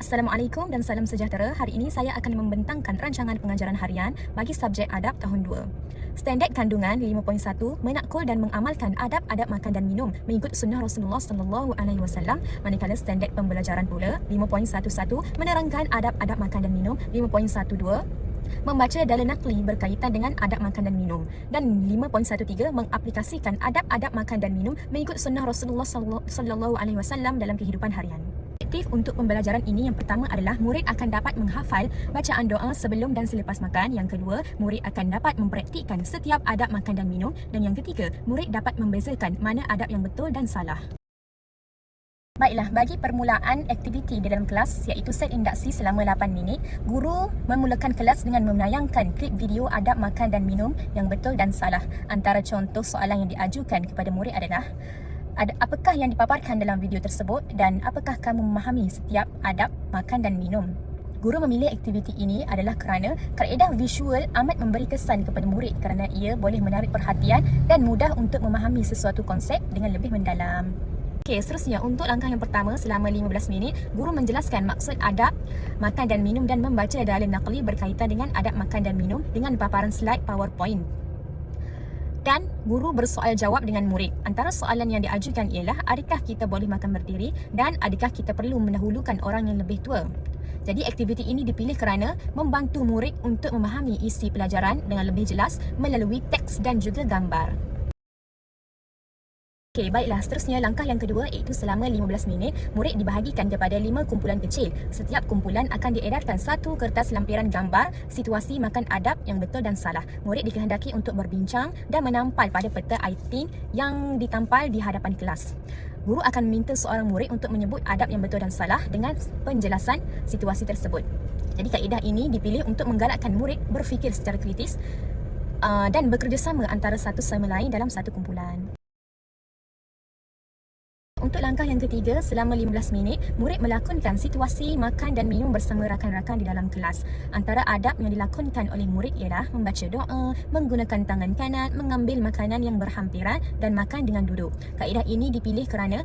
Assalamualaikum dan salam sejahtera. Hari ini saya akan membentangkan rancangan pengajaran harian bagi subjek adab tahun 2. Standard kandungan 5.1 menakul dan mengamalkan adab-adab makan dan minum mengikut sunnah Rasulullah sallallahu alaihi wasallam. Manakala standard pembelajaran pula 5.11 menerangkan adab-adab makan dan minum. 5.12 membaca dalil nakli berkaitan dengan adab makan dan minum, dan 5.13 mengaplikasikan adab-adab makan dan minum mengikut sunnah Rasulullah sallallahu alaihi wasallam dalam kehidupan harian. Objektif untuk pembelajaran ini yang pertama adalah murid akan dapat menghafal bacaan doa sebelum dan selepas makan. Yang kedua, murid akan dapat mempraktikkan setiap adab makan dan minum. Dan yang ketiga, murid dapat membezakan mana adab yang betul dan salah. Baiklah, bagi permulaan aktiviti di dalam kelas iaitu set induksi selama 8 minit, guru memulakan kelas dengan menayangkan klip video adab makan dan minum yang betul dan salah. Antara contoh soalan yang diajukan kepada murid adalah: apakah yang dipaparkan dalam video tersebut dan apakah kamu memahami setiap adab makan dan minum? Guru memilih aktiviti ini adalah kerana kaedah visual amat memberi kesan kepada murid kerana ia boleh menarik perhatian dan mudah untuk memahami sesuatu konsep dengan lebih mendalam. Okey, seterusnya untuk langkah yang pertama, selama 15 minit, guru menjelaskan maksud adab makan dan minum dan membaca dalil nakli berkaitan dengan adab makan dan minum dengan paparan slide PowerPoint. Dan guru bersoal jawab dengan murid. Antara soalan yang diajukan ialah, adakah kita boleh makan berdiri dan adakah kita perlu mendahulukan orang yang lebih tua? Jadi aktiviti ini dipilih kerana membantu murid untuk memahami isi pelajaran dengan lebih jelas melalui teks dan juga gambar. Okey, baiklah, seterusnya langkah yang kedua iaitu selama 15 minit, murid dibahagikan kepada 5 kumpulan kecil. Setiap kumpulan akan diedarkan satu kertas lampiran gambar situasi makan adab yang betul dan salah. Murid dikehendaki untuk berbincang dan menampal pada peta iTeen yang ditampal di hadapan kelas. Guru akan meminta seorang murid untuk menyebut adab yang betul dan salah dengan penjelasan situasi tersebut. Jadi kaedah ini dipilih untuk menggalakkan murid berfikir secara kritis dan bekerjasama antara satu sama lain dalam satu kumpulan. Untuk langkah yang ketiga, selama 15 minit, murid melakonkan situasi makan dan minum bersama rakan-rakan di dalam kelas. Antara adab yang dilakonkan oleh murid ialah membaca doa, menggunakan tangan kanan, mengambil makanan yang berhampiran dan makan dengan duduk. Kaedah ini dipilih kerana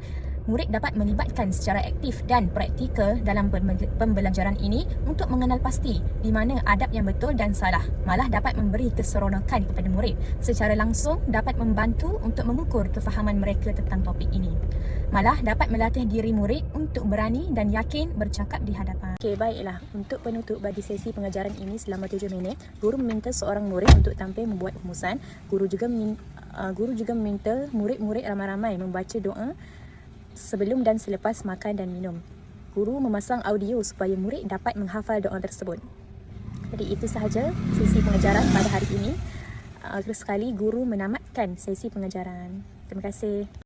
murid dapat melibatkan secara aktif dan praktikal dalam pembelajaran ini untuk mengenal pasti di mana adab yang betul dan salah. Malah dapat memberi keseronokan kepada murid. Secara langsung dapat membantu untuk mengukur kefahaman mereka tentang topik ini. Malah dapat melatih diri murid untuk berani dan yakin bercakap di hadapan. Okey, baiklah. Untuk penutup bagi sesi pengajaran ini selama 7 minit, guru meminta seorang murid untuk tampil membuat rumusan. Guru juga meminta murid-murid ramai-ramai membaca doa sebelum dan selepas makan dan minum. Guru memasang audio supaya murid dapat menghafal doa tersebut. Jadi itu sahaja sesi pengajaran pada hari ini. Terus sekali guru menamatkan sesi pengajaran. Terima kasih.